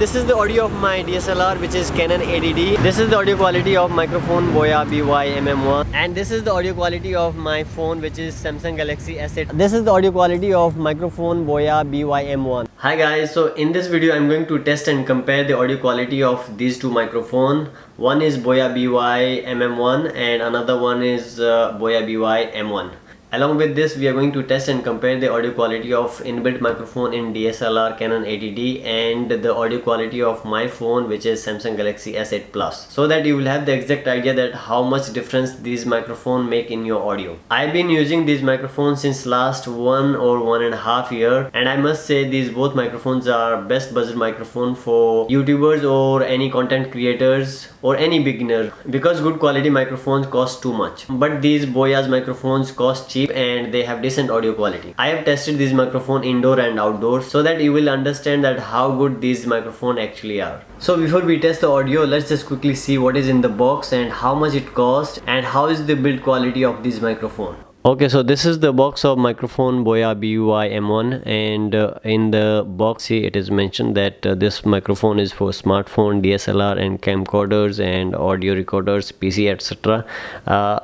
this is the audio of my DSLR, which is Canon 80D. This is the audio quality of microphone Boya BY-MM1, and this is the audio quality of my phone, which is Samsung Galaxy S8. This is the audio quality of microphone Boya BY-M1. Hi guys, so in this video I'm going to test and compare the audio quality of these two microphones. One is Boya BY-MM1 and another one is Boya BY-M1. Along with this, we are going to test and compare the audio quality of inbuilt microphone in DSLR Canon 80D and the audio quality of my phone, which is Samsung Galaxy S8 Plus, so that you will have the exact idea that how much difference these microphones make in your audio. I've been using these microphones since last 1 or 1.5 years, and I must say these both microphones are best budget microphone for YouTubers or any content creators or any beginner, because good quality microphones cost too much, but these Boya's microphones cost cheap and they have decent audio quality. I have tested this microphone indoor and outdoor so that you will understand that how good these microphones actually are. So before we test the audio, let's just quickly see what is in the box and how much it costs and how is the build quality of this microphone. Okay, so this is the box of microphone Boya BY-M1, and in the box here it is mentioned that this microphone is for smartphone, DSLR and camcorders and audio recorders, PC, etc.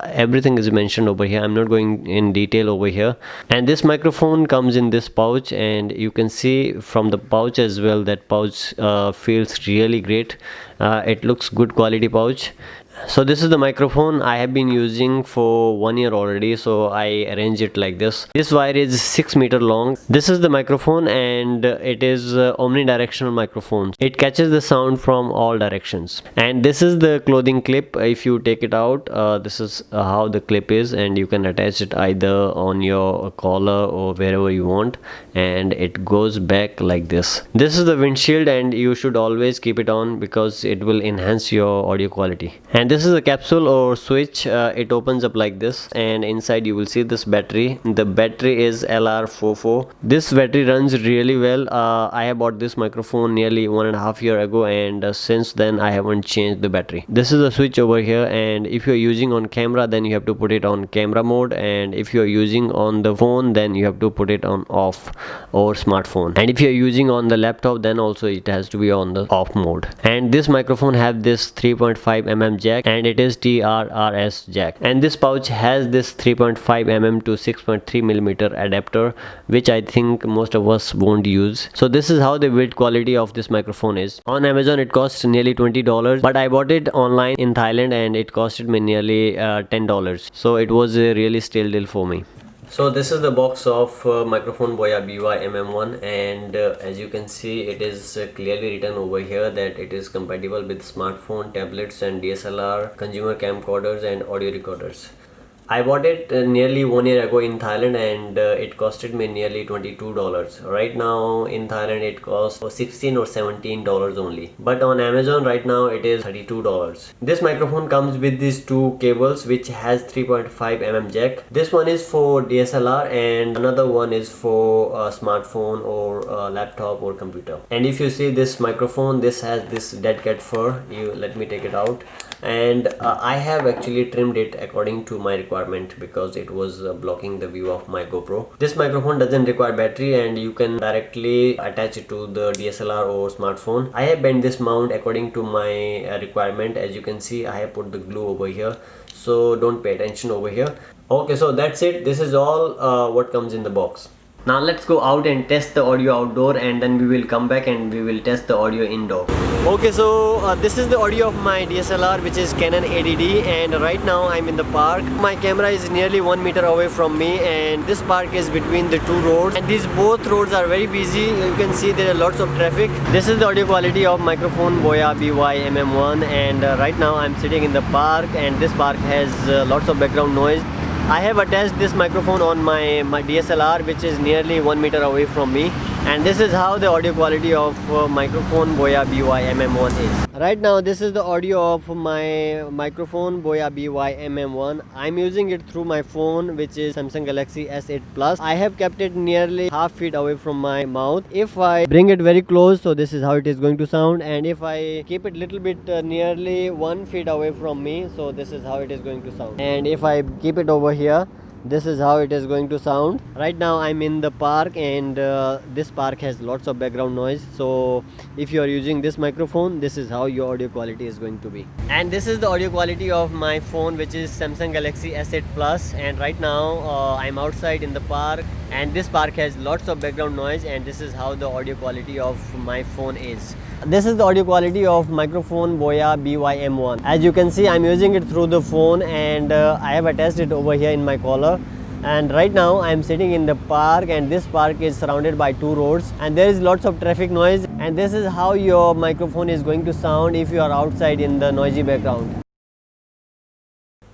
Everything is mentioned over here. I'm not going in detail over here. And this microphone comes in this pouch, and you can see from the pouch as well that pouch feels really great. It looks good quality pouch. So this is the microphone I have been using for 1 year already, so I arrange it like this. This wire is 6 meter long. This is the microphone, and it is omnidirectional microphone. It catches the sound from all directions. And this is the clothing clip. If you take it out, this is how the clip is, and you can attach it either on your collar or wherever you want, and it goes back like this. This is the windshield, and you should always keep it on because it will enhance your audio quality. And this is a capsule or switch. It opens up like this, and inside you will see this battery. The battery is LR44. This battery runs really well. I have bought this microphone nearly 1.5 years ago, and since then I haven't changed the battery. This is a switch over here, and if you're using on camera, then you have to put it on camera mode, and if you're using on the phone, then you have to put it on off or smartphone, and if you're using on the laptop, then also it has to be on the off mode. And this microphone have this 3.5 mm jack, and it is TRRS jack, and this pouch has this 3.5 mm to 6.3 mm adapter, which I think most of us won't use. So this is how the build quality of this microphone is. On Amazon it costs nearly $20, but I bought it online in Thailand and it costed me nearly $10, so it was a really steal deal for me. So this is the box of microphone Boya BY-MM1, and as you can see, it is clearly written over here that it is compatible with smartphone, tablets and DSLR, consumer camcorders and audio recorders. I bought it nearly 1 year ago in Thailand, and it costed me nearly $22. Right now in Thailand it costs $16 or $17 only, but on Amazon right now it is $32. This microphone comes with these two cables, which has 3.5 mm jack. This one is for DSLR and another one is for smartphone or laptop or computer. And if you see this microphone, this has this dead cat fur. Let me take it out, and I have actually trimmed it according to my requirement because it was blocking the view of my GoPro. This microphone doesn't require battery, and you can directly attach it to the DSLR or smartphone. I have bent this mount according to my requirement. As you can see, I have put the glue over here, so don't pay attention over here. Okay, so that's it. This is all what comes in the box. Now let's go out and test the audio outdoor, and then we will come back and we will test the audio indoor. Okay, so this is the audio of my DSLR, which is Canon 80D, and right now I'm in the park. My camera is nearly 1 meter away from me, and this park is between the two roads, and these both roads are very busy. You can see there are lots of traffic. This is the audio quality of microphone Boya BY-MM1, and right now I'm sitting in the park, and this park has lots of background noise. I have attached this microphone on my DSLR, which is nearly 1 meter away from me, and this is how the audio quality of microphone Boya BY-MM1 is. Right now this is the audio of my microphone Boya BY-MM1. I'm using it through my phone, which is Samsung Galaxy S8 Plus. I have kept it nearly half feet away from my mouth. If I bring it very close, so this is how it is going to sound, and if I keep it little bit nearly 1 feet away from me, so this is how it is going to sound. And if I keep it over here, This is how it is going to sound. Right now I'm in the park, and this park has lots of background noise, so if you are using this microphone, this is how your audio quality is going to be. And this is the audio quality of my phone, which is Samsung Galaxy S8 Plus. And right now I'm outside in the park, and this park has lots of background noise, and this is how the audio quality of my phone is. This is the audio quality of microphone Boya BY-M1. As you can see, I'm using it through the phone, and I have attached it over here in my collar. And right now I'm sitting in the park, and this park is surrounded by two roads, and there is lots of traffic noise, and this is how your microphone is going to sound if you are outside in the noisy background.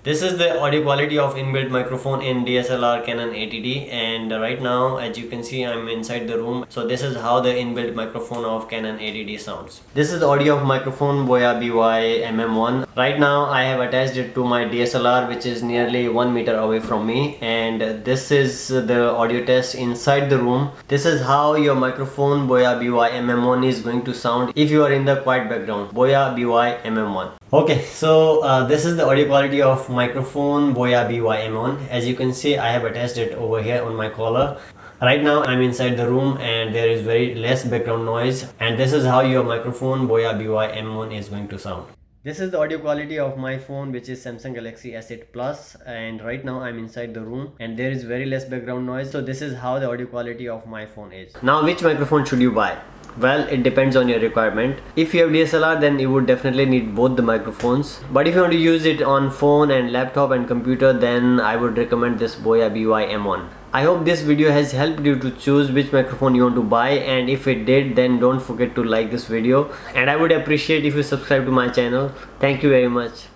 This is the audio quality of inbuilt microphone in DSLR Canon 80D, and right now, as you can see, I'm inside the room. So this is how the inbuilt microphone of Canon 80D sounds. This is the audio of microphone Boya BY-MM1. Right now I have attached it to my DSLR, which is nearly 1 meter away from me, and this is the audio test inside the room. This is how your microphone Boya BY-MM1 is going to sound if you are in the quiet background. Boya BY-MM1. Okay, so this is the audio quality of microphone Boya BY-M1. As you can see, I have attached it over here on my collar. Right now I'm inside the room, and there is very less background noise, and this is how your microphone Boya BY-M1 is going to sound. This is the audio quality of my phone, which is Samsung Galaxy S8 Plus, and right now I'm inside the room, and there is very less background noise. So this is how the audio quality of my phone is. Now, which microphone should you buy? Well, it depends on your requirement. If you have DSLR, then you would definitely need both the microphones. But if you want to use it on phone and laptop and computer, then I would recommend this Boya BY-M1. I hope this video has helped you to choose which microphone you want to buy, and if it did, then don't forget to like this video, and I would appreciate if you subscribe to my channel. Thank you very much.